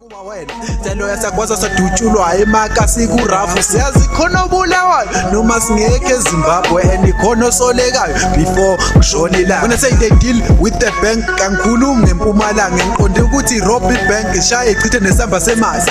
Kuba wena telo yasakwaza sadutshulwa emaka sikurafu siyazi khona obulawayo noma singeke eZimbabwe and khona solekayo before kushone la. When I say they deal with the bank kangikhulumi ngeMpumalanga ngiqonde ukuthi rob bank ishaya echithe nesamba semali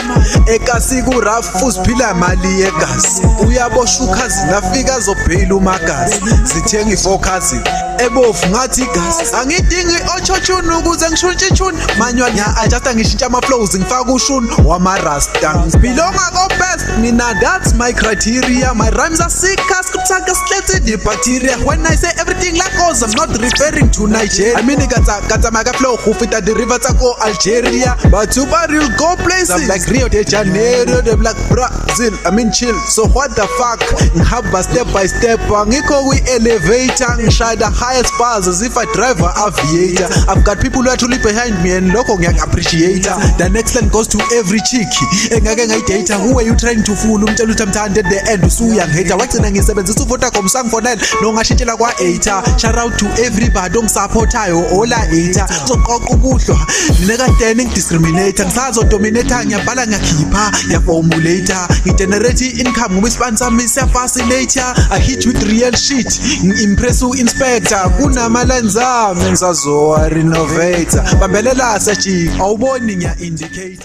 eka sikurafu siphila imali yegazi uyabosha ukhazi nafika azobhela umagazi zithenga ifocus ebofu ngathi gas angidingi ochochuni ukuze ngishontshe ichuni manual nya adjust ngishintsha ama flows ngifaka ushuni wama rasta belonga go best mina that's my criteria my rhymes are sick as kutaka skeleton the bacteria when I say everything like cause I'm not referring to Nigeria I mean kata maka flow khufita the river tako Algeria but super real go places I'm like Rio de Janeiro the black Brazil I mean chill so what the fuck ngihamba step by step ngikho we elevator ngishada highest bars as if I drive an aviator I've got people who are truly behind me and lokho ngiyak appreciate the next line goes to every chick engake ngayidata who are you trying to fool umtshela uthi amthande the end usuya ngihate wagcina ngisebenzisa uVodacom sangifonela no ngashintshela kwa8 shout out to everybody ongisupportayo all 8 soqoqa ubuhlwa nekadeni ngidiscriminator ngisazodominator ngiyabhala ngiyakhipha ngiyaformulator ngigenerate income ngokusponsor me fascinator I hit with real shit ngimpress uinspector kunama lines ami ngisazowa renovator bambelela sachi awuboni ngiya indicate